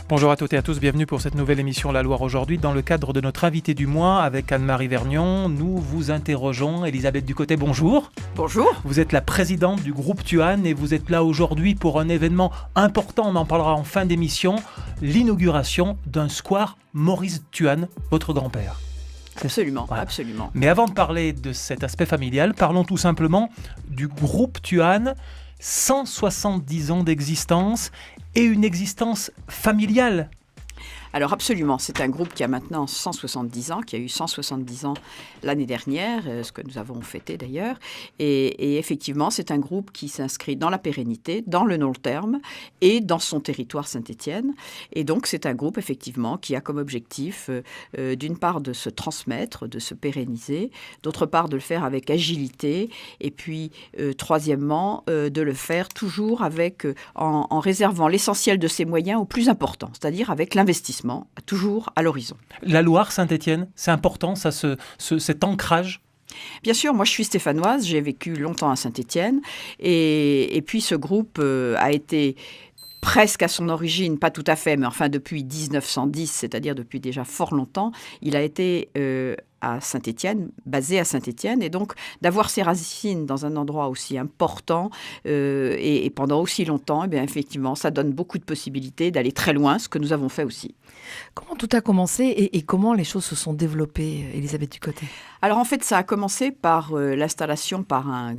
Bonjour à toutes et à tous, bienvenue pour cette nouvelle émission La Loire aujourd'hui. Dans le cadre de notre invité du mois avec Anne-Marie Vergnon, nous vous interrogeons. Elisabeth Ducotet, bonjour. Bonjour. Vous êtes la présidente du groupe Tuan et vous êtes là aujourd'hui pour un événement important, on en parlera en fin d'émission, l'inauguration d'un square Maurice Tuan, votre grand-père. Absolument, voilà. Absolument. Mais avant de parler de cet aspect familial, parlons tout simplement du groupe Tuan. 170 ans d'existence et une existence familiale. Alors absolument, c'est un groupe qui a maintenant 170 ans, qui a eu 170 ans l'année dernière, ce que nous avons fêté d'ailleurs. Et effectivement, c'est un groupe qui s'inscrit dans la pérennité, dans le long terme et dans son territoire Saint-Étienne. Et donc c'est un groupe effectivement qui a comme objectif d'une part de se transmettre, de se pérenniser, d'autre part de le faire avec agilité et puis troisièmement de le faire toujours avec, en réservant l'essentiel de ses moyens au plus important, c'est-à-dire avec l'investissement. Toujours à l'horizon. La Loire, Saint-Étienne, c'est important, ça, cet ancrage? Bien sûr, moi je suis stéphanoise, j'ai vécu longtemps à Saint-Étienne et puis ce groupe a été presque à son origine, pas tout à fait, mais enfin depuis 1910, c'est-à-dire depuis déjà fort longtemps, il a été à Saint-Étienne, basé à Saint-Étienne, et donc d'avoir ses racines dans un endroit aussi important et pendant aussi longtemps, eh bien, effectivement, ça donne beaucoup de possibilités d'aller très loin, ce que nous avons fait aussi. Comment tout a commencé et comment les choses se sont développées, Elisabeth Ducotet? Alors en fait, ça a commencé par l'installation par un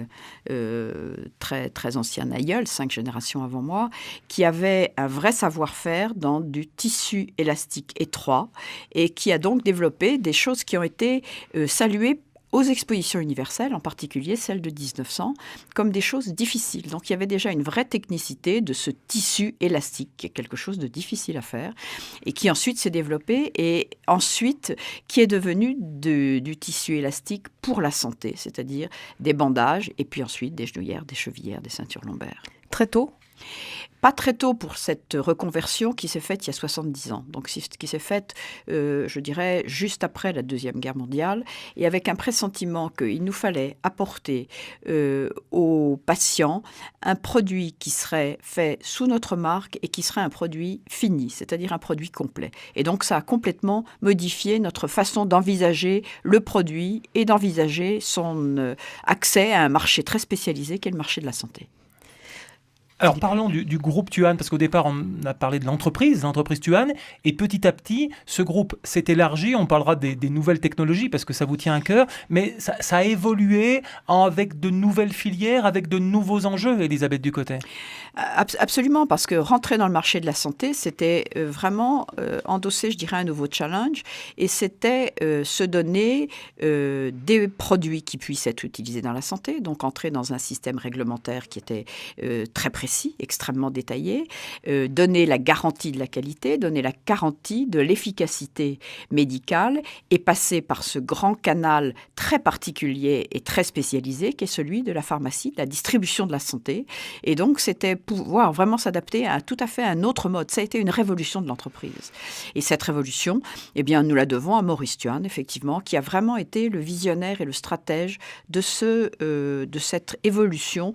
très, très ancien aïeul, 5 générations avant moi, qui avait un vrai savoir-faire dans du tissu élastique étroit et qui a donc développé des choses qui ont été saluées aux expositions universelles, en particulier celle de 1900, comme des choses difficiles. Donc il y avait déjà une vraie technicité de ce tissu élastique, qui est quelque chose de difficile à faire, et qui ensuite s'est développé, et ensuite qui est devenu du tissu élastique pour la santé, c'est-à-dire des bandages, et puis ensuite des genouillères, des chevillères, des ceintures lombaires. Très tôt? Pas très tôt pour cette reconversion qui s'est faite il y a 70 ans. Donc, qui s'est faite, je dirais, juste après la Deuxième Guerre mondiale, et avec un pressentiment qu'il nous fallait apporter aux patients un produit qui serait fait sous notre marque et qui serait un produit fini, c'est-à-dire un produit complet. Et donc, ça a complètement modifié notre façon d'envisager le produit et d'envisager son accès à un marché très spécialisé qui est le marché de la santé. Alors parlons du groupe Tuan, parce qu'au départ on a parlé de l'entreprise Tuan, et petit à petit ce groupe s'est élargi, on parlera des nouvelles technologies parce que ça vous tient à cœur, mais ça a évolué avec de nouvelles filières, avec de nouveaux enjeux, Elisabeth Ducotet. Absolument, parce que rentrer dans le marché de la santé, c'était vraiment endosser, je dirais, un nouveau challenge, et c'était se donner des produits qui puissent être utilisés dans la santé, donc entrer dans un système réglementaire qui était très précis, extrêmement détaillé, donner la garantie de la qualité, donner la garantie de l'efficacité médicale et passer par ce grand canal très particulier et très spécialisé qui est celui de la pharmacie, de la distribution de la santé. Et donc, c'était pouvoir vraiment s'adapter à tout à fait un autre mode. Ça a été une révolution de l'entreprise. Et cette révolution, eh bien, nous la devons à Maurice Tuan, effectivement, qui a vraiment été le visionnaire et le stratège de cette évolution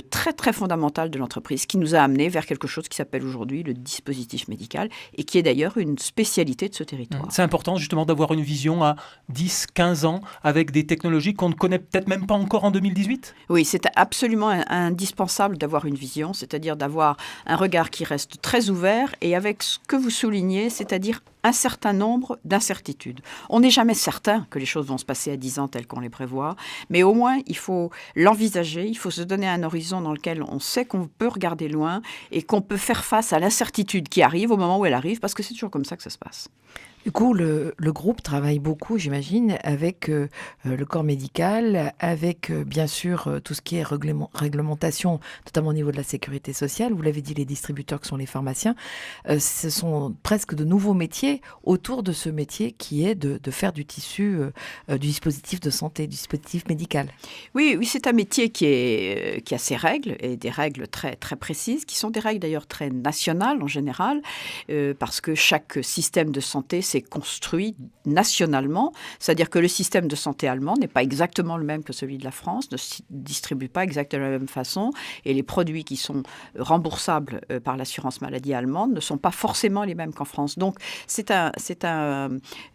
très, très fondamentale de l'entreprise qui nous a amené vers quelque chose qui s'appelle aujourd'hui le dispositif médical et qui est d'ailleurs une spécialité de ce territoire. C'est important justement d'avoir une vision à 10, 15 ans avec des technologies qu'on ne connaît peut-être même pas encore en 2018 ? Oui, c'est absolument indispensable d'avoir une vision, c'est-à-dire d'avoir un regard qui reste très ouvert et avec ce que vous soulignez, c'est-à-dire un certain nombre d'incertitudes. On n'est jamais certain que les choses vont se passer à 10 ans telles qu'on les prévoit, mais au moins, il faut l'envisager, il faut se donner un horizon dans lequel on sait qu'on peut regarder loin et qu'on peut faire face à l'incertitude qui arrive au moment où elle arrive, parce que c'est toujours comme ça que ça se passe. Du coup, le groupe travaille beaucoup, j'imagine, avec le corps médical, avec bien sûr tout ce qui est réglementation, notamment au niveau de la sécurité sociale. Vous l'avez dit, les distributeurs qui sont les pharmaciens. Ce sont presque de nouveaux métiers autour de ce métier qui est de faire du tissu, du dispositif de santé, du dispositif médical. Oui, c'est un métier qui a ses règles, et des règles très, très précises, qui sont des règles d'ailleurs très nationales en général, parce que chaque système de santé s'est s'est construit nationalement, c'est-à-dire que le système de santé allemand n'est pas exactement le même que celui de la France, ne se distribue pas exactement de la même façon, et les produits qui sont remboursables par l'assurance maladie allemande ne sont pas forcément les mêmes qu'en France. Donc c'est un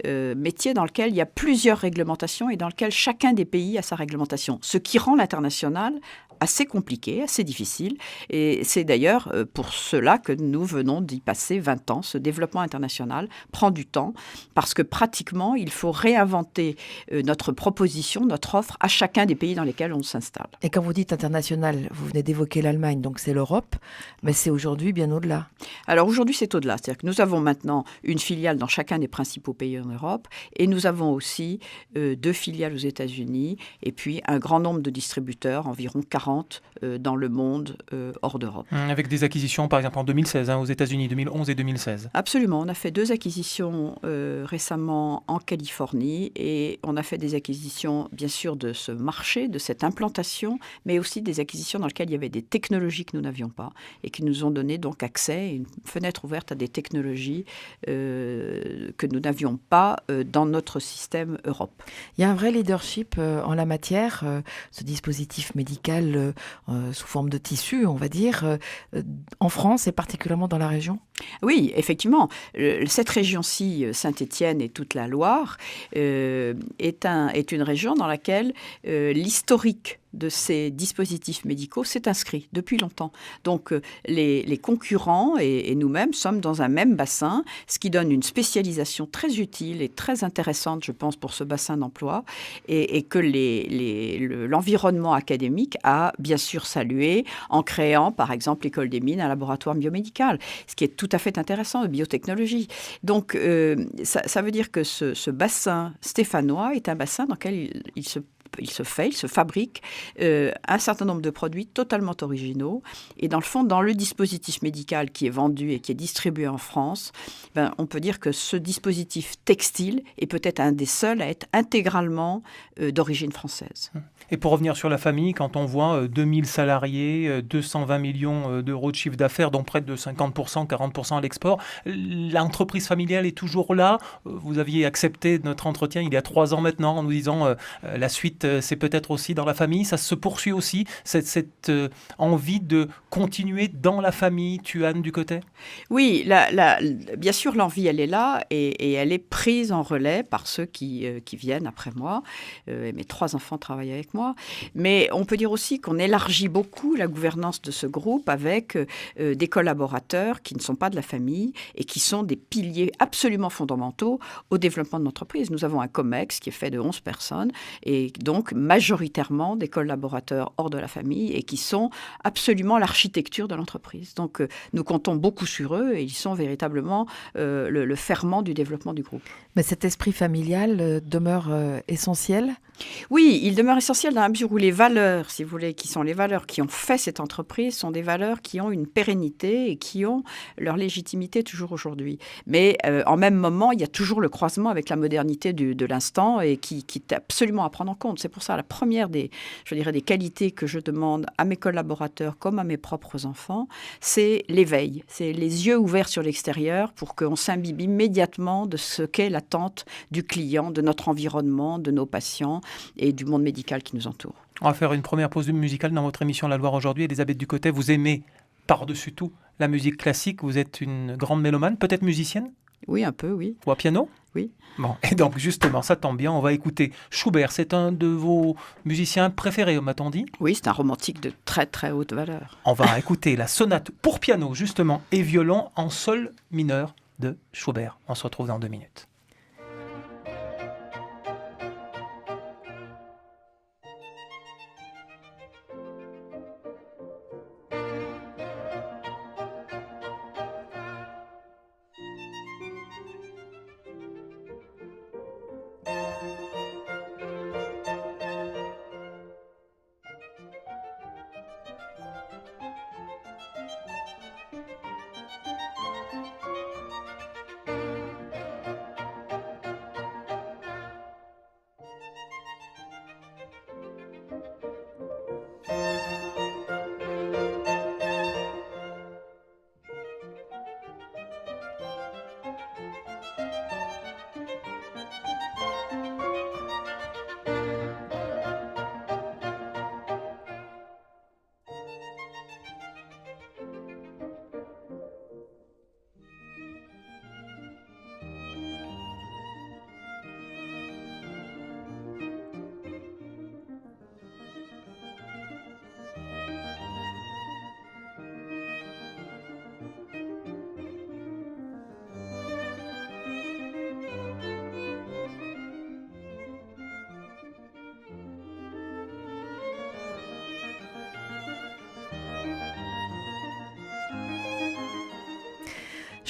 métier dans lequel il y a plusieurs réglementations et dans lequel chacun des pays a sa réglementation, ce qui rend l'international assez compliqué, assez difficile. Et c'est d'ailleurs pour cela que nous venons d'y passer 20 ans. Ce développement international prend du temps parce que pratiquement, il faut réinventer notre proposition, notre offre à chacun des pays dans lesquels on s'installe. Et quand vous dites international, vous venez d'évoquer l'Allemagne, donc c'est l'Europe, mais c'est aujourd'hui bien au-delà. Alors aujourd'hui, c'est au-delà. C'est-à-dire que nous avons maintenant une filiale dans chacun des principaux pays en Europe et nous avons aussi 2 filiales aux États-Unis et puis un grand nombre de distributeurs, environ 40 dans le monde hors d'Europe. Avec des acquisitions, par exemple, en 2016, aux États-Unis, 2011 et 2016. Absolument. On a fait 2 acquisitions récemment en Californie et on a fait des acquisitions, bien sûr, de ce marché, de cette implantation, mais aussi des acquisitions dans lesquelles il y avait des technologies que nous n'avions pas et qui nous ont donné donc accès, une fenêtre ouverte à des technologies que nous n'avions pas dans notre système Europe. Il y a un vrai leadership en la matière, ce dispositif médical sous forme de tissu, on va dire, en France et particulièrement dans la région? Oui, effectivement. Cette région-ci, Saint-Étienne et toute la Loire, est une région dans laquelle l'historique de ces dispositifs médicaux s'est inscrit depuis longtemps. Donc les concurrents et nous-mêmes sommes dans un même bassin, ce qui donne une spécialisation très utile et très intéressante, je pense, pour ce bassin d'emploi, et que l'environnement académique a bien sûr salué en créant, par exemple, l'École des Mines, un laboratoire biomédical, ce qui est tout à fait intéressant, de biotechnologie. Donc ça veut dire que ce bassin stéphanois est un bassin dans lequel il se fabrique un certain nombre de produits totalement originaux. Et dans le fond, dans le dispositif médical qui est vendu et qui est distribué en France, on peut dire que ce dispositif textile est peut-être un des seuls à être intégralement d'origine française. Et pour revenir sur la famille, quand on voit 2000 salariés, 220 millions d'euros de chiffre d'affaires, dont près de 50%, 40% à l'export, l'entreprise familiale est toujours là. Vous aviez accepté notre entretien il y a 3 ans maintenant en nous disant la suite, c'est peut-être aussi dans la famille. Ça se poursuit aussi, cette envie de continuer dans la famille, Tuan Ducotet? Oui, bien sûr, l'envie, elle est là et elle est prise en relais par ceux qui viennent après moi. Mes 3 enfants travaillent avec moi. Mais on peut dire aussi qu'on élargit beaucoup la gouvernance de ce groupe avec des collaborateurs qui ne sont pas de la famille et qui sont des piliers absolument fondamentaux au développement de l'entreprise. Nous avons un COMEX qui est fait de 11 personnes et donc majoritairement des collaborateurs hors de la famille et qui sont absolument l'architecture de l'entreprise. Donc nous comptons beaucoup sur eux et ils sont véritablement le ferment du développement du groupe. Mais cet esprit familial demeure essentiel? Oui, il demeure essentiel dans la mesure où les valeurs, si vous voulez, qui sont les valeurs qui ont fait cette entreprise, sont des valeurs qui ont une pérennité et qui ont leur légitimité toujours aujourd'hui. Mais en même moment, il y a toujours le croisement avec la modernité de l'instant et qui est absolument à prendre en compte. C'est pour ça la première des qualités que je demande à mes collaborateurs comme à mes propres enfants, c'est l'éveil. C'est les yeux ouverts sur l'extérieur pour qu'on s'imbibe immédiatement de ce qu'est l'attente du client, de notre environnement, de nos patients et du monde médical qui nous entoure. On va faire une première pause musicale dans votre émission La Loire aujourd'hui. Elisabeth Ducotet, vous aimez par-dessus tout la musique classique. Vous êtes une grande mélomane, peut-être musicienne? Oui, un peu, oui. Ou à piano? Oui. Bon, et donc justement, ça tombe bien, on va écouter Schubert. C'est un de vos musiciens préférés, m'a-t-on dit? Oui, c'est un romantique de très très haute valeur. On va écouter la sonate pour piano, justement, et violon en sol mineur de Schubert. On se retrouve dans 2 minutes.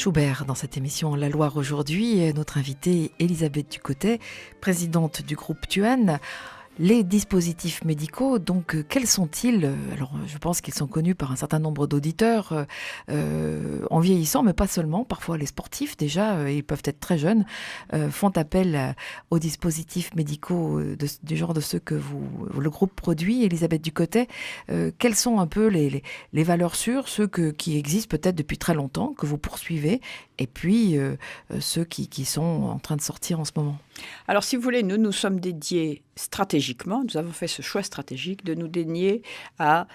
Schubert dans cette émission La Loire aujourd'hui. Notre invitée Elisabeth Ducotet, présidente du groupe Tuan. Les dispositifs médicaux, donc, quels sont-ils ? Alors, je pense qu'ils sont connus par un certain nombre d'auditeurs en vieillissant, mais pas seulement. Parfois, les sportifs, déjà, ils peuvent être très jeunes, font appel aux dispositifs médicaux du genre de ceux que le groupe produit. Elisabeth Ducotet, quelles sont un peu les valeurs sûres, ceux qui existent peut-être depuis très longtemps, que vous poursuivez, et puis ceux qui sont en train de sortir en ce moment ? Alors, si vous voulez, nous sommes dédiés stratégiquement, nous avons fait ce choix stratégique de nous dédier à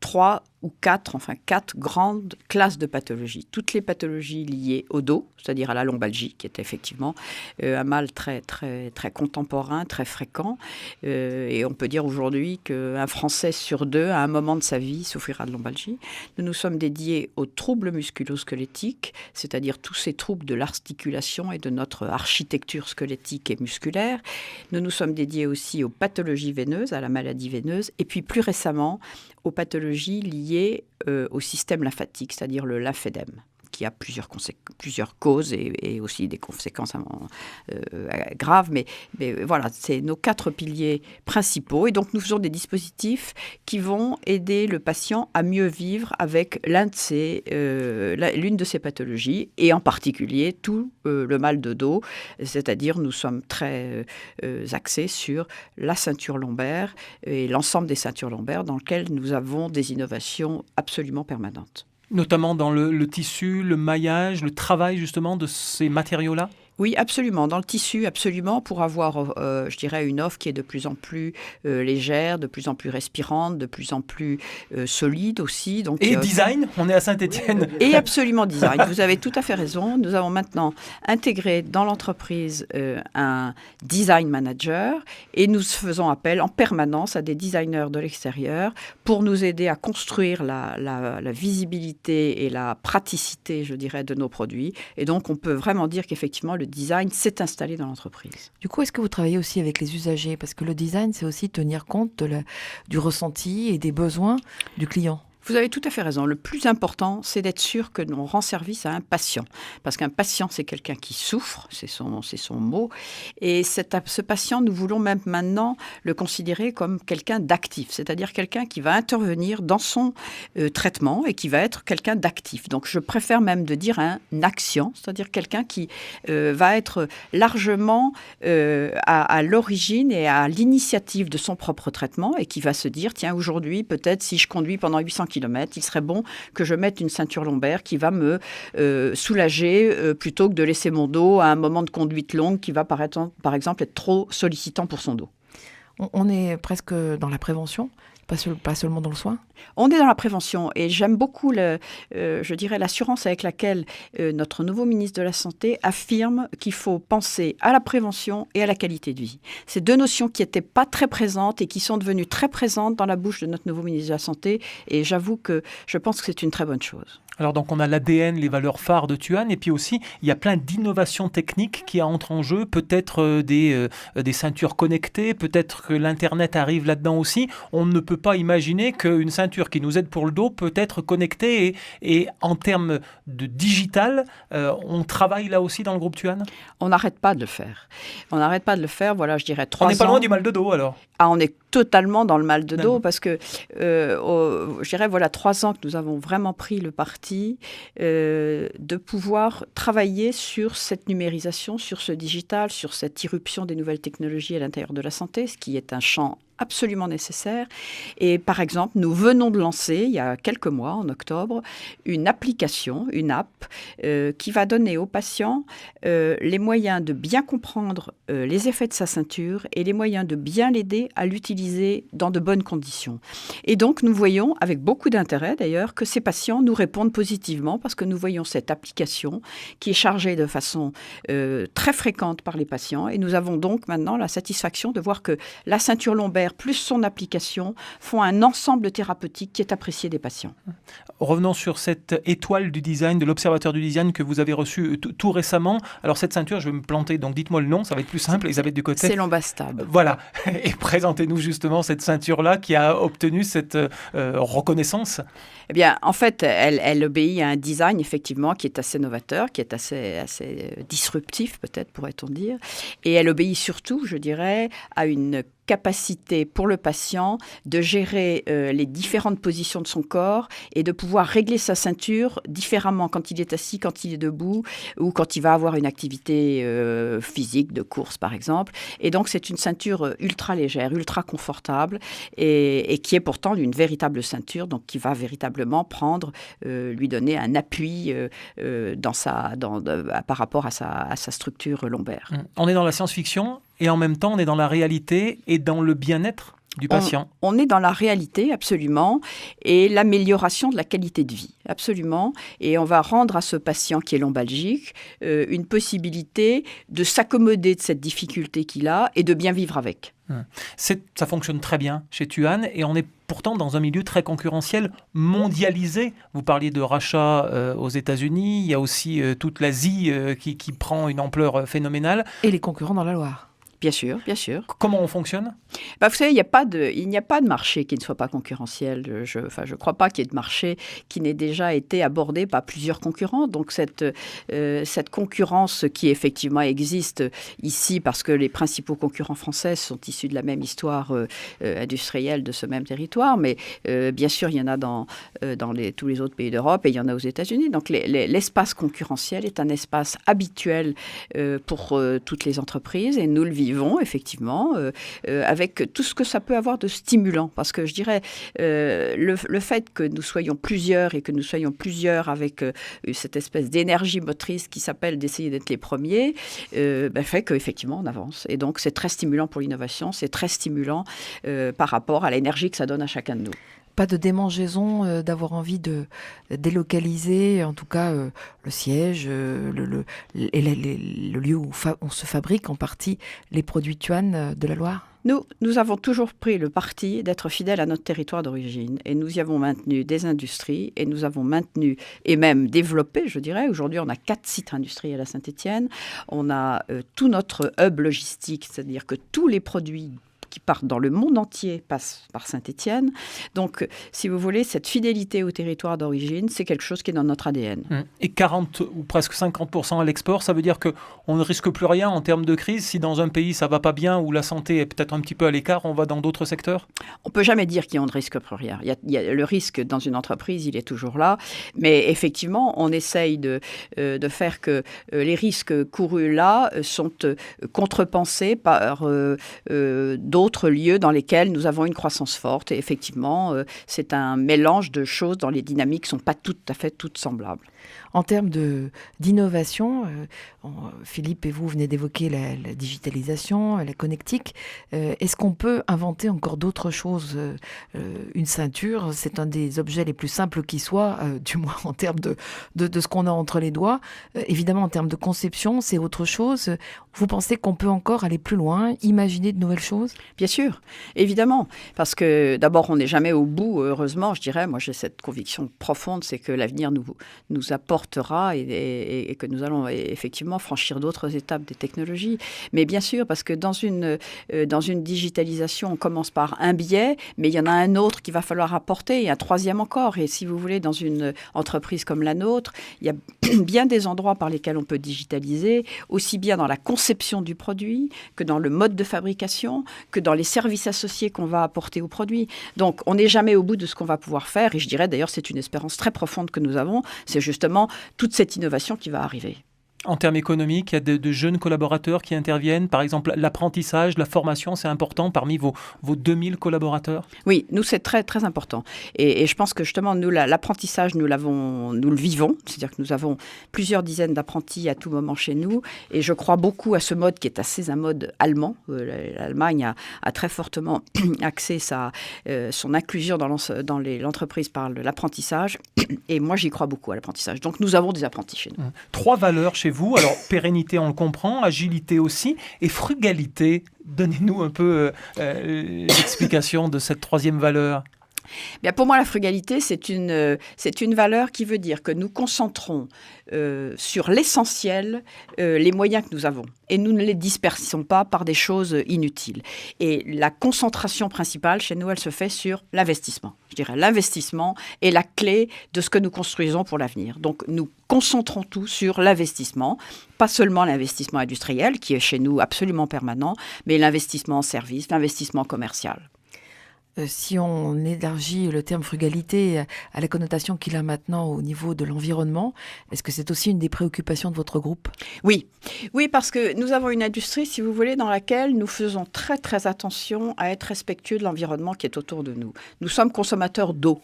3 ou 4 grandes classes de pathologies. Toutes les pathologies liées au dos, c'est-à-dire à la lombalgie, qui est effectivement un mal très, très, très contemporain, très fréquent. Et on peut dire aujourd'hui qu'un Français sur 2, à un moment de sa vie, souffrira de lombalgie. Nous nous sommes dédiés aux troubles musculo-squelettiques, c'est-à-dire tous ces troubles de l'articulation et de notre architecture squelettique et musculaire. Nous nous sommes dédiés aussi aux pathologies veineuses, à la maladie veineuse, et puis plus récemment, aux pathologies liées au système lymphatique, c'est-à-dire le lymphédème, qui a plusieurs causes et aussi des conséquences graves. Mais voilà, c'est nos 4 piliers principaux. Et donc, nous faisons des dispositifs qui vont aider le patient à mieux vivre avec l'une de ces pathologies, et en particulier tout le mal de dos. C'est-à-dire, nous sommes très axés sur la ceinture lombaire et l'ensemble des ceintures lombaires dans lesquelles nous avons des innovations absolument permanentes. Notamment dans le tissu, le maillage, le travail justement de ces matériaux-là ? Oui, absolument. Dans le tissu, absolument, pour avoir, je dirais, une offre qui est de plus en plus légère, de plus en plus respirante, de plus en plus solide aussi. Donc, et design, on est à Saint-Étienne. Et absolument design. Vous avez tout à fait raison. Nous avons maintenant intégré dans l'entreprise un design manager et nous faisons appel en permanence à des designers de l'extérieur pour nous aider à construire la visibilité et la praticité, je dirais, de nos produits. Et donc, on peut vraiment dire qu'effectivement, le design s'est installé dans l'entreprise. Du coup, est-ce que vous travaillez aussi avec les usagers ? Parce que le design, c'est aussi tenir compte du ressenti et des besoins du client. Vous avez tout à fait raison. Le plus important, c'est d'être sûr que l'on rend service à un patient. Parce qu'un patient, c'est quelqu'un qui souffre, c'est son mot. Et ce patient, nous voulons même maintenant le considérer comme quelqu'un d'actif, c'est-à-dire quelqu'un qui va intervenir dans son traitement et qui va être quelqu'un d'actif. Donc, je préfère même de dire un action, c'est-à-dire quelqu'un qui va être largement à l'origine et à l'initiative de son propre traitement et qui va se dire, tiens, aujourd'hui, peut-être si je conduis pendant 800 km, il serait bon que je mette une ceinture lombaire qui va me soulager plutôt que de laisser mon dos à un moment de conduite longue qui va, par exemple, être trop sollicitant pour son dos. On est presque dans la prévention, pas seulement dans le soin ? On est dans la prévention et j'aime beaucoup, je dirais, l'assurance avec laquelle notre nouveau ministre de la Santé affirme qu'il faut penser à la prévention et à la qualité de vie. C'est 2 notions qui n'étaient pas très présentes et qui sont devenues très présentes dans la bouche de notre nouveau ministre de la Santé et j'avoue que je pense que c'est une très bonne chose. Alors donc on a l'ADN, les valeurs phares de Tuan, et puis aussi il y a plein d'innovations techniques qui entrent en jeu, peut-être des ceintures connectées, peut-être que l'Internet arrive là-dedans aussi. On ne peut pas imaginer qu'une ceinture qui nous aide pour le dos peut être connectée et en termes de digital, on travaille là aussi dans le groupe Tuan ? On n'arrête pas de le faire. On n'arrête pas de le faire, voilà, je dirais 3 ans. On n'est pas loin du mal de dos alors ? Ah, on est totalement dans le mal de dos parce que, je dirais, voilà 3 ans que nous avons vraiment pris le parti de pouvoir travailler sur cette numérisation, sur ce digital, sur cette irruption des nouvelles technologies à l'intérieur de la santé, ce qui est un champ absolument nécessaire. Et par exemple, nous venons de lancer, il y a quelques mois, en octobre, une application, une app, qui va donner aux patients les moyens de bien comprendre les effets de sa ceinture et les moyens de bien l'aider à l'utiliser dans de bonnes conditions. Et donc, nous voyons, avec beaucoup d'intérêt d'ailleurs, que ces patients nous répondent positivement parce que nous voyons cette application qui est chargée de façon très fréquente par les patients. Et nous avons donc maintenant la satisfaction de voir que la ceinture lombaire lombaire plus son application font un ensemble thérapeutique qui est apprécié des patients. Revenons sur cette étoile du design, de l'Observatoire du design que vous avez reçu tout récemment. Alors cette ceinture, je vais me planter, donc dites-moi le nom, ça va être plus simple. Elisabeth Ducotet. C'est Lombastab. Voilà, et présentez-nous justement cette ceinture-là qui a obtenu cette reconnaissance. Eh bien, en fait, elle obéit à un design, effectivement, qui est assez novateur, qui est assez disruptif, peut-être, pourrait-on dire. Et elle obéit surtout, je dirais, à une capacité pour le patient de gérer les différentes positions de son corps et de pouvoir régler sa ceinture différemment quand il est assis, quand il est debout ou quand il va avoir une activité physique de course, par exemple. Et donc, c'est une ceinture ultra légère, ultra confortable et qui est pourtant une véritable ceinture, donc qui va véritablement lui donner un appui par rapport à sa structure lombaire. On est dans la science-fiction et en même temps, on est dans la réalité et dans le bien-être du patient. On est dans la réalité, absolument, et l'amélioration de la qualité de vie, absolument. Et on va rendre à ce patient qui est lombalgique une possibilité de s'accommoder de cette difficulté qu'il a et de bien vivre avec. Ça fonctionne très bien chez Tuan et on est pourtant dans un milieu très concurrentiel, mondialisé. Vous parliez de rachat aux États-Unis, il y a aussi toute l'Asie qui prend une ampleur phénoménale. Et les concurrents dans la Loire. Bien sûr, bien sûr. Comment on fonctionne ? Vous savez, il n'y a pas de marché qui ne soit pas concurrentiel. Je ne crois pas qu'il y ait de marché qui n'ait déjà été abordé par plusieurs concurrents. Donc cette concurrence qui effectivement existe ici parce que les principaux concurrents français sont issus de la même histoire industrielle de ce même territoire. Mais bien sûr, il y en a dans tous les autres pays d'Europe et il y en a aux États-Unis. Donc l'espace concurrentiel est un espace habituel pour toutes les entreprises et nous le vivons effectivement avec tout ce que ça peut avoir de stimulant. Parce que je dirais, le fait que nous soyons plusieurs et que nous soyons plusieurs avec cette espèce d'énergie motrice qui s'appelle d'essayer d'être les premiers, fait qu'effectivement on avance. Et donc c'est très stimulant pour l'innovation, c'est très stimulant par rapport à l'énergie que ça donne à chacun de nous. Pas de démangeaison, d'avoir envie de délocaliser, en tout cas, le siège, le lieu où on se fabrique en partie les produits Tuan de la Loire ? Nous avons toujours pris le parti d'être fidèles à notre territoire d'origine et nous y avons maintenu des industries et nous avons maintenu et même développé, je dirais. Aujourd'hui, on a 4 sites industriels à Saint-Étienne. On a tout notre hub logistique, c'est-à-dire que tous les produits qui partent dans le monde entier passent par Saint-Étienne. Donc, si vous voulez, cette fidélité au territoire d'origine, c'est quelque chose qui est dans notre ADN. Et 40 ou presque 50% à l'export, ça veut dire qu'on ne risque plus rien en termes de crise. Si dans un pays, ça ne va pas bien ou la santé est peut-être un petit peu à l'écart, on va dans d'autres secteurs ? On ne peut jamais dire qu'on ne risque plus rien. Il y a le risque dans une entreprise, il est toujours là. Mais effectivement, on essaye de faire que les risques courus là sont contrepensés par d'autres lieux dans lesquels nous avons une croissance forte. Et effectivement, c'est un mélange de choses dont les dynamiques ne sont pas tout à fait toutes semblables. En termes d'innovation, Philippe et vous venez d'évoquer la digitalisation, la connectique. Est-ce qu'on peut inventer encore d'autres choses ? Une ceinture, c'est un des objets les plus simples qui soit, du moins en termes de ce qu'on a entre les doigts. Évidemment, en termes de conception, c'est autre chose. Vous pensez qu'on peut encore aller plus loin, imaginer de nouvelles choses ? Bien sûr, évidemment. Parce que d'abord, on n'est jamais au bout, heureusement, je dirais. Moi, j'ai cette conviction profonde, c'est que l'avenir nous apportera et que nous allons effectivement franchir d'autres étapes des technologies. Mais bien sûr, parce que dans une digitalisation, on commence par un biais, mais il y en a un autre qu'il va falloir apporter et un troisième encore. Et si vous voulez, dans une entreprise comme la nôtre, il y a bien des endroits par lesquels on peut digitaliser, aussi bien dans la conception du produit que dans le mode de fabrication, que dans les services associés qu'on va apporter au produit. Donc, on n'est jamais au bout de ce qu'on va pouvoir faire. Et je dirais d'ailleurs, c'est une espérance très profonde que nous avons. C'est justement toute cette innovation qui va arriver. En termes économiques, il y a de jeunes collaborateurs qui interviennent. Par exemple, l'apprentissage, la formation, c'est important parmi vos 2000 collaborateurs ? Oui, nous, c'est très, très important. Et je pense que justement, nous, l'apprentissage, nous le vivons. C'est-à-dire que nous avons plusieurs dizaines d'apprentis à tout moment chez nous. Et je crois beaucoup à ce mode qui est assez un mode allemand. L'Allemagne a très fortement axé son inclusion dans l'entreprise par l'apprentissage. Et moi, j'y crois beaucoup à l'apprentissage. Donc, nous avons des apprentis chez nous. 3 valeurs chez vous vous. Alors, pérennité, on le comprend, agilité aussi, et frugalité. Donnez-nous un peu l'explication de cette troisième valeur. Bien, pour moi, la frugalité, c'est une valeur qui veut dire que nous concentrons sur l'essentiel les moyens que nous avons. Et nous ne les dispersons pas par des choses inutiles. Et la concentration principale, chez nous, elle se fait sur l'investissement. Je dirais l'investissement est la clé de ce que nous construisons pour l'avenir. Donc, nous concentrons tout sur l'investissement, pas seulement l'investissement industriel, qui est chez nous absolument permanent, mais l'investissement en services, l'investissement commercial. Si on élargit le terme frugalité à la connotation qu'il a maintenant au niveau de l'environnement, est-ce que c'est aussi une des préoccupations de votre groupe ? Oui, parce que nous avons une industrie, si vous voulez, dans laquelle nous faisons très très attention à être respectueux de l'environnement qui est autour de nous. Nous sommes consommateurs d'eau.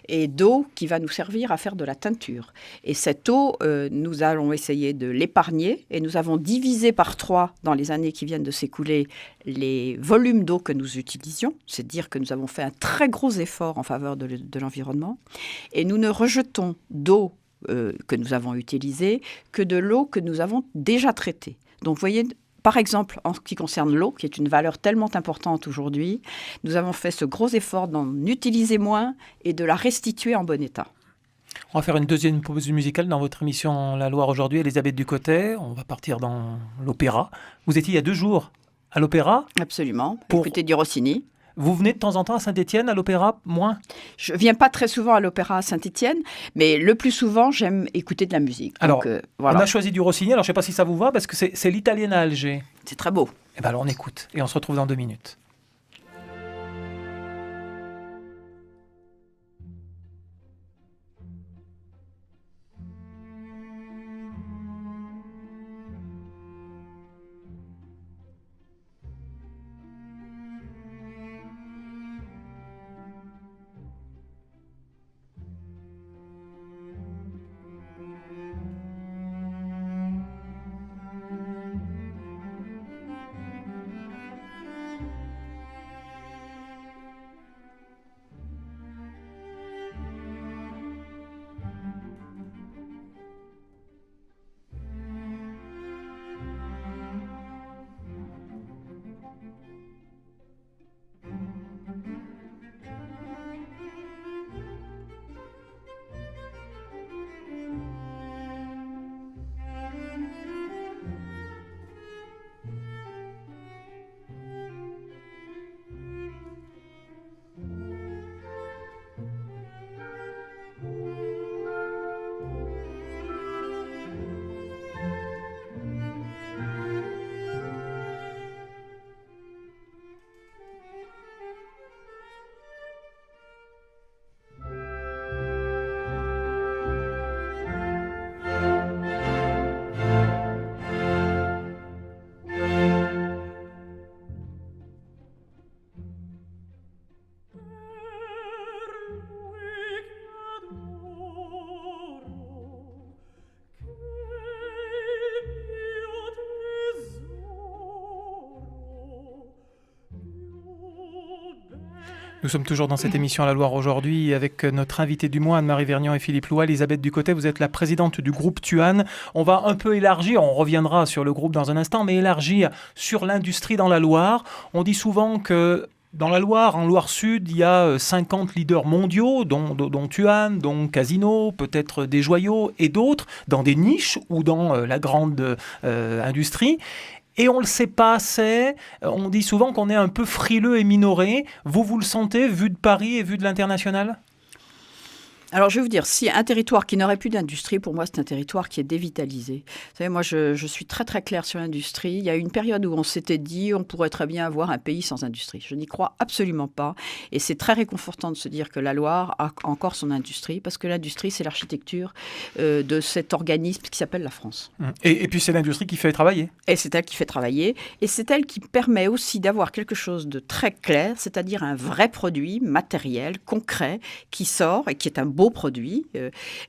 Et d'eau qui va nous servir à faire de la teinture. Et cette eau, nous allons essayer de l'épargner et nous avons divisé par 3 dans les années qui viennent de s'écouler les volumes d'eau que nous utilisions. C'est dire que nous avons fait un très gros effort en faveur de l'environnement. Et nous ne rejetons d'eau que nous avons utilisée que de l'eau que nous avons déjà traitée. Donc, vous voyez, par exemple, en ce qui concerne l'eau, qui est une valeur tellement importante aujourd'hui, nous avons fait ce gros effort d'en utiliser moins et de la restituer en bon état. On va faire une deuxième pause musicale dans votre émission La Loire aujourd'hui, Elisabeth Ducotet. On va partir dans l'opéra. Vous étiez il y a 2 jours à l'opéra ? Absolument, écouter du Rossini. Vous venez de temps en temps à Saint-Étienne, à l'opéra, moins ? Je ne viens pas très souvent à l'opéra à Saint-Étienne, mais le plus souvent, j'aime écouter de la musique. Alors, donc, voilà. On a choisi du Rossini, alors je ne sais pas si ça vous va, parce que c'est l'Italienne à Alger. C'est très beau. Eh bien alors on écoute, et on se retrouve dans 2 minutes. Nous sommes toujours dans cette émission à la Loire aujourd'hui avec notre invité du mois, Anne-Marie Vergnan et Philippe Loua. Elisabeth Ducotet, vous êtes la présidente du groupe Tuan. On va un peu élargir, on reviendra sur le groupe dans un instant, mais élargir sur l'industrie dans la Loire. On dit souvent que dans la Loire, en Loire-Sud, il y a 50 leaders mondiaux, dont Tuan, dont Casino, peut-être des joyaux et d'autres, dans des niches ou dans la grande industrie. Et on ne le sait pas assez, on dit souvent qu'on est un peu frileux et minoré. Vous le sentez, vu de Paris et vu de l'international ? Alors, je vais vous dire, si un territoire qui n'aurait plus d'industrie, pour moi, c'est un territoire qui est dévitalisé. Vous savez, moi, je suis très, très claire sur l'industrie. Il y a eu une période où on s'était dit on pourrait très bien avoir un pays sans industrie. Je n'y crois absolument pas. Et c'est très réconfortant de se dire que la Loire a encore son industrie, parce que l'industrie, c'est l'architecture de cet organisme qui s'appelle la France. Et puis, c'est l'industrie qui fait travailler. Et c'est elle qui fait travailler. Et c'est elle qui permet aussi d'avoir quelque chose de très clair, c'est-à-dire un vrai produit matériel, concret, qui sort et qui est un beau produit.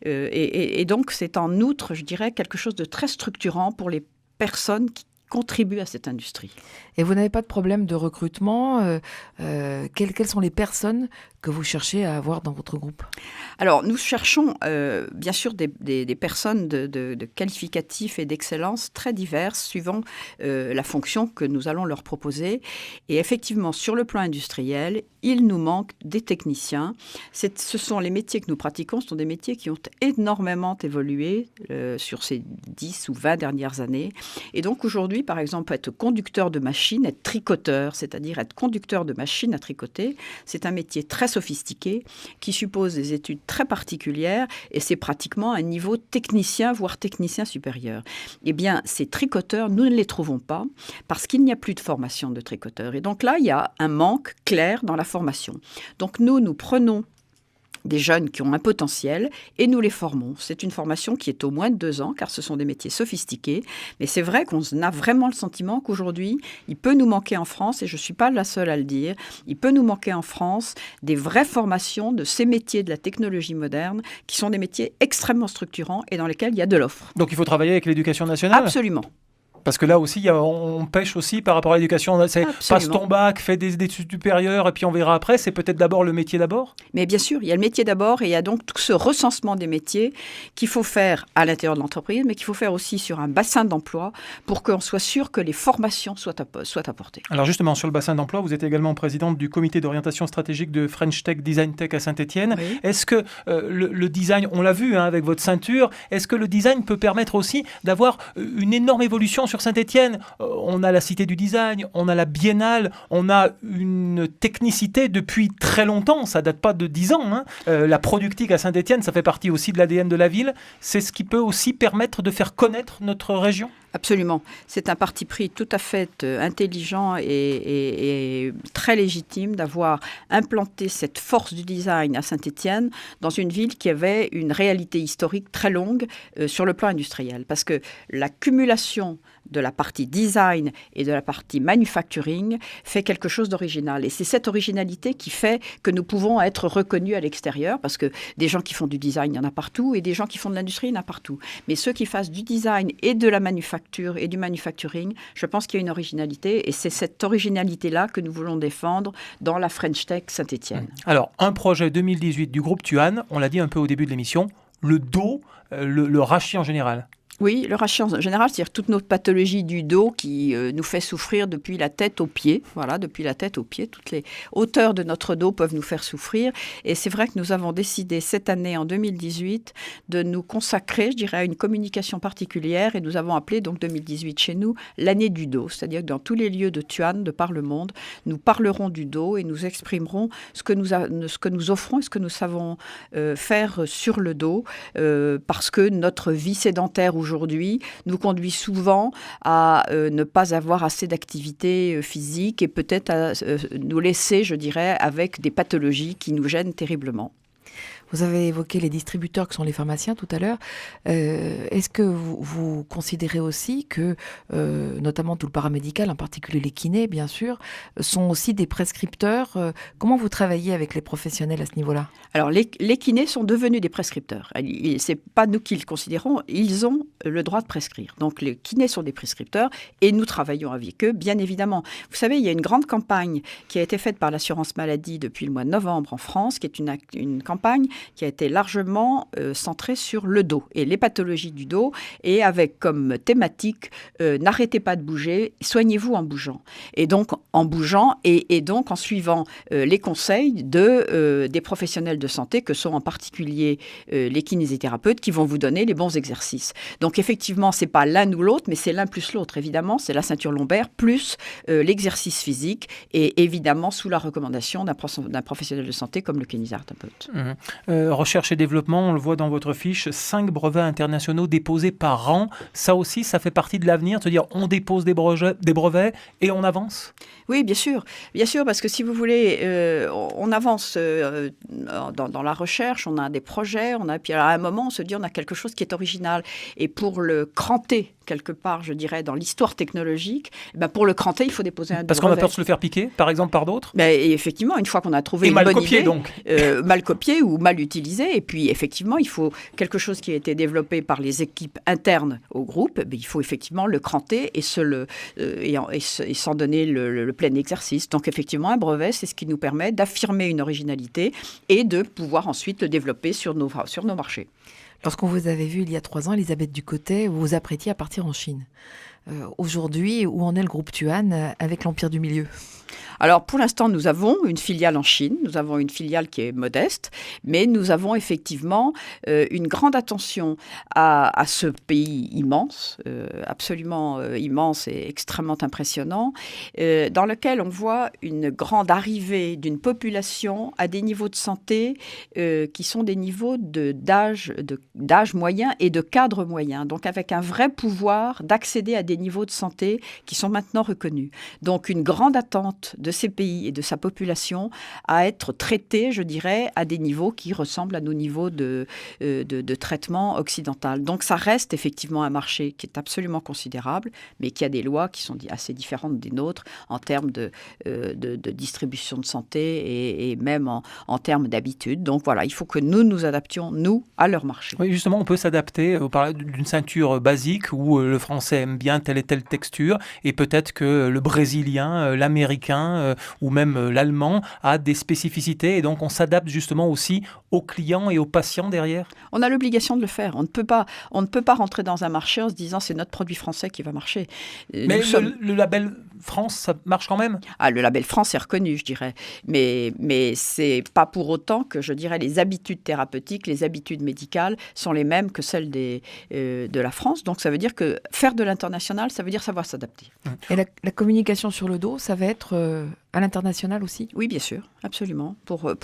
Et donc, c'est en outre, je dirais, quelque chose de très structurant pour les personnes qui contribuent à cette industrie. Et vous n'avez pas de problème de recrutement quelles sont les personnes que vous cherchez à avoir dans votre groupe? Alors, nous cherchons bien sûr des personnes de qualificatifs et d'excellence très diverses suivant la fonction que nous allons leur proposer. Et effectivement, sur le plan industriel, il nous manque des techniciens. Ce sont les métiers que nous pratiquons, ce sont des métiers qui ont énormément évolué sur ces 10 ou 20 dernières années. Et donc aujourd'hui, par exemple, être conducteur de machine, être tricoteur, c'est-à-dire être conducteur de machine à tricoter, c'est un métier très sophistiqué qui suppose des études très particulières et c'est pratiquement un niveau technicien, voire technicien supérieur. Eh bien, ces tricoteurs, nous ne les trouvons pas parce qu'il n'y a plus de formation de tricoteurs. Et donc là, il y a un manque clair dans la formation. Donc nous prenons des jeunes qui ont un potentiel et nous les formons. C'est une formation qui est au moins de 2 ans car ce sont des métiers sophistiqués. Mais c'est vrai qu'on a vraiment le sentiment qu'aujourd'hui, il peut nous manquer en France, et je ne suis pas la seule à le dire, il peut nous manquer en France des vraies formations de ces métiers de la technologie moderne qui sont des métiers extrêmement structurants et dans lesquels il y a de l'offre. Donc il faut travailler avec l'éducation nationale? Absolument. Parce que là aussi, on pêche aussi par rapport à l'éducation. C'est passe ton bac, fais des études supérieures et puis on verra après. C'est peut-être d'abord le métier d'abord? Mais bien sûr, il y a le métier d'abord et il y a donc tout ce recensement des métiers qu'il faut faire à l'intérieur de l'entreprise, mais qu'il faut faire aussi sur un bassin d'emploi pour qu'on soit sûr que les formations soient apportées. Alors justement, sur le bassin d'emploi, vous êtes également présidente du comité d'orientation stratégique de French Tech Design Tech à Saint-Étienne. Oui. Est-ce que le design, on l'a vu avec votre ceinture, est-ce que le design peut permettre aussi d'avoir une énorme évolution sur Saint-Étienne? On a la Cité du Design, on a la Biennale, on a une technicité depuis très longtemps, ça date pas de 10 ans. La productique à Saint-Étienne, ça fait partie aussi de l'ADN de la ville. C'est ce qui peut aussi permettre de faire connaître notre région? Absolument. C'est un parti pris tout à fait intelligent et très légitime d'avoir implanté cette force du design à Saint-Étienne dans une ville qui avait une réalité historique très longue sur le plan industriel. Parce que l'accumulation de la partie design et de la partie manufacturing fait quelque chose d'original. Et c'est cette originalité qui fait que nous pouvons être reconnus à l'extérieur, parce que des gens qui font du design, il y en a partout, et des gens qui font de l'industrie, il y en a partout. Mais ceux qui fassent du design et de la manufacture et du manufacturing, je pense qu'il y a une originalité, et c'est cette originalité-là que nous voulons défendre dans la French Tech Saint-Étienne. Alors, un projet 2018 du groupe Tuan, on l'a dit un peu au début de l'émission, le dos, le rachis en général. Oui, le rachis en général, c'est-à-dire toute notre pathologie du dos qui nous fait souffrir depuis la tête aux pieds. Voilà, depuis la tête aux pieds. Toutes les hauteurs de notre dos peuvent nous faire souffrir. Et c'est vrai que nous avons décidé cette année, en 2018, de nous consacrer, je dirais, à une communication particulière. Et nous avons appelé donc 2018 chez nous l'année du dos. C'est-à-dire que dans tous les lieux de Tuan, de par le monde, nous parlerons du dos et nous exprimerons ce que nous offrons et ce que nous savons faire sur le dos. Parce que notre vie sédentaire aujourd'hui nous conduit souvent à ne pas avoir assez d'activité physique et peut-être à nous laisser, je dirais, avec des pathologies qui nous gênent terriblement. Vous avez évoqué les distributeurs qui sont les pharmaciens tout à l'heure. Est-ce que vous considérez aussi que, notamment tout le paramédical, en particulier les kinés, bien sûr, sont aussi des prescripteurs? Comment vous travaillez avec les professionnels à ce niveau-là? Alors, les kinés sont devenus des prescripteurs. Ce n'est pas nous qui le considérons, ils ont le droit de prescrire. Donc, les kinés sont des prescripteurs et nous travaillons avec eux, bien évidemment. Vous savez, il y a une grande campagne qui a été faite par l'assurance maladie depuis le mois de novembre en France, qui est une campagne qui a été largement centrée sur le dos et les pathologies du dos, et avec comme thématique n'arrêtez pas de bouger, soignez-vous en bougeant. Et donc en bougeant et donc en suivant les conseils des professionnels de santé, que sont en particulier les kinésithérapeutes, qui vont vous donner les bons exercices. Donc effectivement, c'est pas l'un ou l'autre, mais c'est l'un plus l'autre. Évidemment, c'est la ceinture lombaire plus l'exercice physique, et évidemment sous la recommandation d'un professionnel de santé comme le kinésithérapeute. Recherche et développement, on le voit dans votre fiche, 5 brevets internationaux déposés par an. Ça aussi, ça fait partie de l'avenir, de se dire on dépose des brevets et on avance? Oui, bien sûr, parce que si vous voulez, on avance dans la recherche, on a des projets, puis à un moment, on se dit on a quelque chose qui est original. Et pour le cranter, quelque part, je dirais, dans l'histoire technologique, pour le cranter, il faut déposer un brevet. Parce qu'on a peur de se le faire piquer, par exemple, par d'autres? Et effectivement, une fois qu'on a trouvé une bonne copié, idée... donc. Mal copié, manqué ou mal utilisé. Et puis, effectivement, il faut quelque chose qui a été développé par les équipes internes au groupe. Il faut effectivement le cranter et s'en donner le plein exercice. Donc, effectivement, un brevet, c'est ce qui nous permet d'affirmer une originalité et de pouvoir ensuite le développer sur nos marchés. Lorsqu'on vous avait vu il y a 3 ans, Elisabeth Ducotet, vous vous apprêtiez à partir en Chine. Aujourd'hui, où en est le groupe Tuan avec l'Empire du Milieu ? Alors, pour l'instant, nous avons une filiale en Chine. Nous avons une filiale qui est modeste, mais nous avons effectivement une grande attention à ce pays immense, absolument immense et extrêmement impressionnant, dans lequel on voit une grande arrivée d'une population à des niveaux de santé qui sont des niveaux d'âge moyen et de cadre moyen. Donc, avec un vrai pouvoir d'accéder à des niveaux de santé qui sont maintenant reconnus. Donc, une grande attente de ces pays et de sa population à être traités, je dirais, à des niveaux qui ressemblent à nos niveaux de traitement occidental. Donc ça reste effectivement un marché qui est absolument considérable, mais qui a des lois qui sont assez différentes des nôtres en termes de distribution de santé et même en termes d'habitude. Donc voilà, il faut que nous nous adaptions, nous, à leur marché. Oui, justement, on peut s'adapter. Vous parlez d'une ceinture basique où le français aime bien telle et telle texture et peut-être que le brésilien, l'américain ou même l'allemand a des spécificités et donc on s'adapte justement aussi aux clients et aux patients derrière. On a l'obligation de le faire. On ne peut pas rentrer dans un marché en se disant c'est notre produit français qui va marcher. Mais le label France, ça marche quand même ? Le label France est reconnu, je dirais. Mais c'est pas pour autant que, je dirais, les habitudes thérapeutiques, les habitudes médicales sont les mêmes que celles de la France. Donc ça veut dire que faire de l'international, ça veut dire savoir s'adapter. Et la communication sur le dos, ça va être à l'international aussi ? Oui, bien sûr, absolument. Pour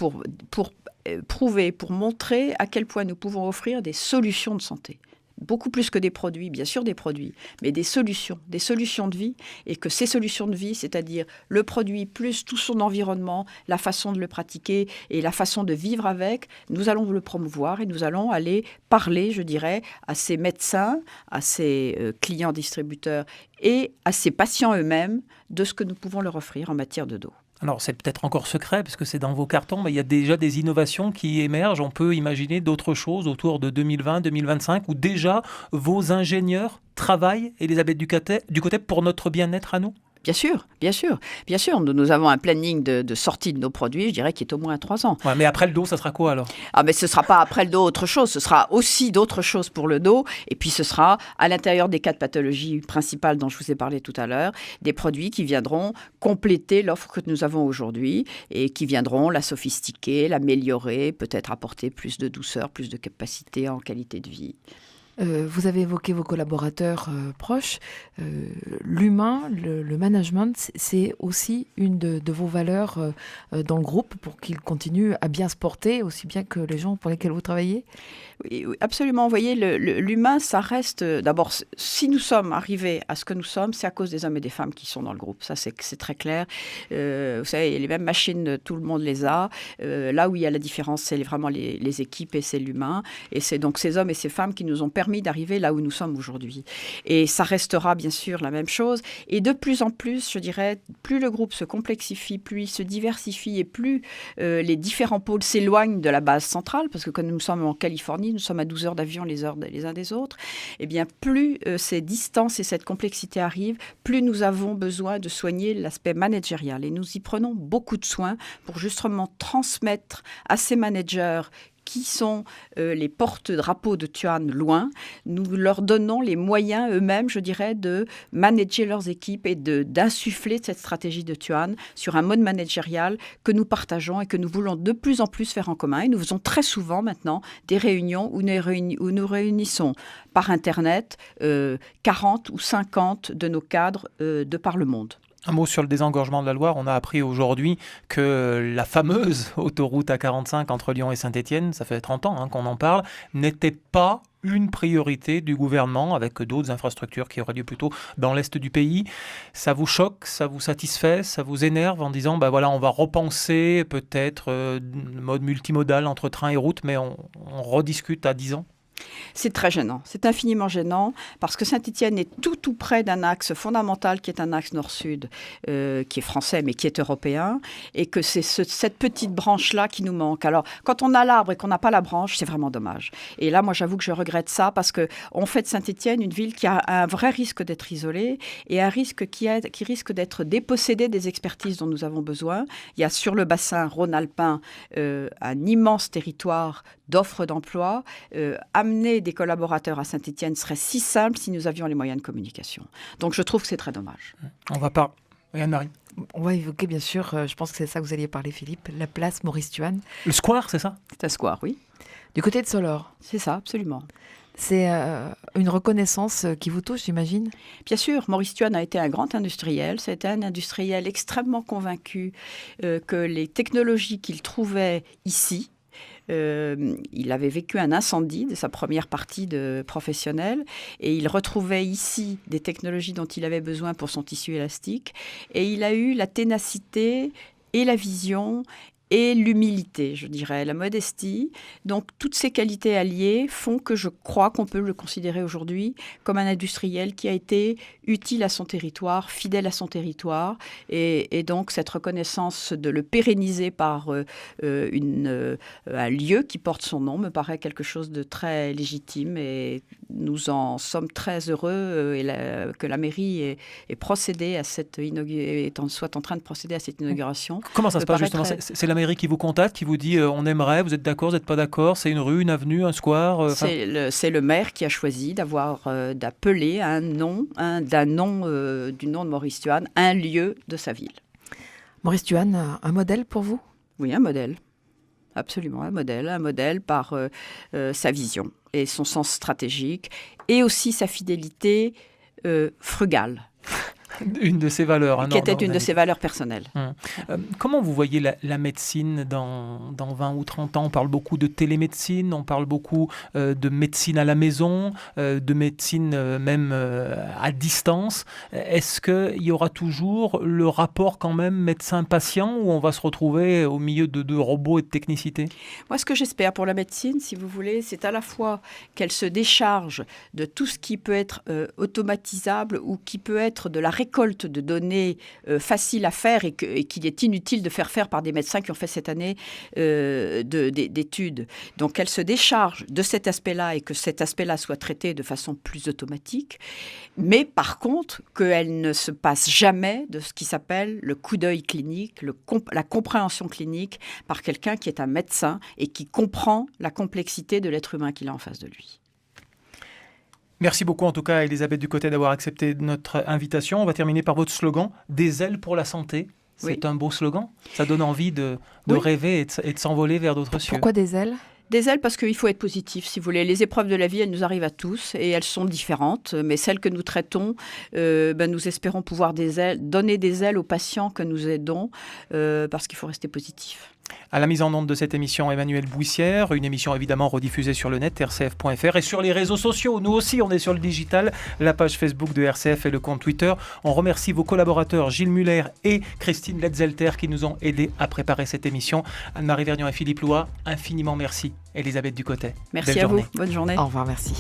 prouver, pour montrer à quel point nous pouvons offrir des solutions de santé. Beaucoup plus que des produits, bien sûr des produits, mais des solutions de vie, et que ces solutions de vie, c'est-à-dire le produit plus tout son environnement, la façon de le pratiquer et la façon de vivre avec, nous allons le promouvoir et nous allons aller parler, je dirais, à ces médecins, à ces clients distributeurs et à ces patients eux-mêmes de ce que nous pouvons leur offrir en matière de dos. Alors, c'est peut-être encore secret, parce que c'est dans vos cartons, mais il y a déjà des innovations qui émergent. On peut imaginer d'autres choses autour de 2020-2025, où déjà vos ingénieurs travaillent, Elisabeth Ducotet, pour notre bien-être à nous ? Bien sûr, bien sûr, bien sûr. Nous avons un planning de sortie de nos produits, je dirais, qui est au moins à 3 ans. Ouais, mais après le dos, ça sera quoi alors ? Mais ce ne sera pas après le dos autre chose, ce sera aussi d'autres choses pour le dos. Et puis ce sera, à l'intérieur des 4 pathologies principales dont je vous ai parlé tout à l'heure, des produits qui viendront compléter l'offre que nous avons aujourd'hui et qui viendront la sophistiquer, l'améliorer, peut-être apporter plus de douceur, plus de capacité en qualité de vie. Vous avez évoqué vos collaborateurs proches. L'humain, le management, c'est aussi une de vos valeurs dans le groupe pour qu'il continue à bien se porter, aussi bien que les gens pour lesquels vous travaillez ? Oui, absolument. Vous voyez, l'humain, ça reste... D'abord, si nous sommes arrivés à ce que nous sommes, c'est à cause des hommes et des femmes qui sont dans le groupe. Ça, c'est très clair. Vous savez, les mêmes machines, tout le monde les a. Là où il y a la différence, c'est vraiment les équipes et c'est l'humain. Et c'est donc ces hommes et ces femmes qui nous ont permis d'arriver là où nous sommes aujourd'hui. Et ça restera bien sûr la même chose. Et de plus en plus, je dirais, plus le groupe se complexifie, plus il se diversifie et plus les différents pôles s'éloignent de la base centrale, parce que quand nous sommes en Californie, nous sommes à 12 heures d'avion les uns des autres, et bien plus ces distances et cette complexité arrivent, plus nous avons besoin de soigner l'aspect managérial. Et nous y prenons beaucoup de soin pour justement transmettre à ces managers qui sont les porte-drapeaux de Tuan loin, nous leur donnons les moyens eux-mêmes, je dirais, de manager leurs équipes et d'insuffler cette stratégie de Tuan sur un mode managérial que nous partageons et que nous voulons de plus en plus faire en commun. Et nous faisons très souvent maintenant des réunions où nous réunissons par Internet 40 ou 50 de nos cadres de par le monde. Un mot sur le désengorgement de la Loire. On a appris aujourd'hui que la fameuse autoroute A45 entre Lyon et Saint-Étienne, ça fait 30 ans qu'on en parle, n'était pas une priorité du gouvernement avec d'autres infrastructures qui auraient lieu plutôt dans l'est du pays. Ça vous choque, ça vous satisfait, ça vous énerve en disant voilà, on va repenser peut-être le mode multimodal entre train et route, mais on rediscute à 10 ans ? C'est très gênant, c'est infiniment gênant parce que Saint-Étienne est tout près d'un axe fondamental qui est un axe nord-sud, qui est français mais qui est européen, et que c'est cette petite branche-là qui nous manque. Alors, quand on a l'arbre et qu'on n'a pas la branche, c'est vraiment dommage. Et là, moi, j'avoue que je regrette ça parce qu'on fait de Saint-Étienne une ville qui a un vrai risque d'être isolée et un risque qui risque d'être dépossédée des expertises dont nous avons besoin. Il y a sur le bassin rhône-alpin un immense territoire d'offres d'emploi. Amener des collaborateurs à Saint-Étienne serait si simple si nous avions les moyens de communication. Donc je trouve que c'est très dommage. On va pas... Anne-Marie. On va évoquer bien sûr, je pense que c'est ça que vous alliez parler Philippe, la place Maurice Thuann. Le square, c'est ça? C'est un square, oui. Du côté de Solor. C'est ça, absolument. C'est une reconnaissance qui vous touche, j'imagine? Bien sûr, Maurice Thuann a été un grand industriel. C'était un industriel extrêmement convaincu que les technologies qu'il trouvait ici, il avait vécu un incendie de sa première partie de professionnel et il retrouvait ici des technologies dont il avait besoin pour son tissu élastique. Et il a eu la ténacité et la vision et l'humilité, je dirais, la modestie. Donc, toutes ces qualités alliées font que je crois qu'on peut le considérer aujourd'hui comme un industriel qui a été utile à son territoire, fidèle à son territoire. Et donc, cette reconnaissance de le pérenniser par un lieu qui porte son nom me paraît quelque chose de très légitime. Et nous en sommes très heureux que la mairie ait procédé à soit en train de procéder à cette inauguration. Comment ça se passe justement? C'est la mairie qui vous contacte, qui vous dit on aimerait, vous êtes d'accord, vous n'êtes pas d'accord, c'est une rue, une avenue, un square C'est le maire qui a choisi d'appeler du nom de Maurice Thuann, un lieu de sa ville. Maurice Thuann, un modèle pour vous? Oui, un modèle. Absolument, un modèle par sa vision et son sens stratégique et aussi sa fidélité frugale. Une de ses valeurs. Qui était une de ses valeurs personnelles. Comment vous voyez la médecine dans 20 ou 30 ans? On parle beaucoup de télémédecine, on parle beaucoup de médecine à la maison, de médecine même à distance. Est-ce qu'il y aura toujours le rapport quand même médecin-patient ou on va se retrouver au milieu de robots et de technicité? Moi, ce que j'espère pour la médecine, si vous voulez, c'est à la fois qu'elle se décharge de tout ce qui peut être automatisable ou qui peut être de la récolte de données faciles à faire et qu'il est inutile de faire par des médecins qui ont fait cette année d'études. Donc, elle se décharge de cet aspect-là et que cet aspect-là soit traité de façon plus automatique. Mais par contre, qu'elle ne se passe jamais de ce qui s'appelle le coup d'œil clinique, la compréhension clinique par quelqu'un qui est un médecin et qui comprend la complexité de l'être humain qu'il a en face de lui. Merci beaucoup en tout cas Elisabeth Ducotet d'avoir accepté notre invitation. On va terminer par votre slogan, des ailes pour la santé. C'est un beau slogan. Ça donne envie de rêver et de s'envoler vers d'autres cieux. Pourquoi des ailes? Des ailes parce qu'il faut être positif, si vous voulez. Les épreuves de la vie, elles nous arrivent à tous et elles sont différentes. Mais celles que nous traitons, nous espérons pouvoir donner des ailes aux patients que nous aidons parce qu'il faut rester positif. À la mise en onde de cette émission, Emmanuel Bouissière, une émission évidemment rediffusée sur le net, rcf.fr et sur les réseaux sociaux. Nous aussi, on est sur le digital, la page Facebook de RCF et le compte Twitter. On remercie vos collaborateurs Gilles Muller et Christine Letzelter qui nous ont aidés à préparer cette émission. Anne-Marie Vergnon et Philippe Loua, infiniment merci. Elisabeth Ducotet. Merci à vous. Bonne journée. Au revoir, merci.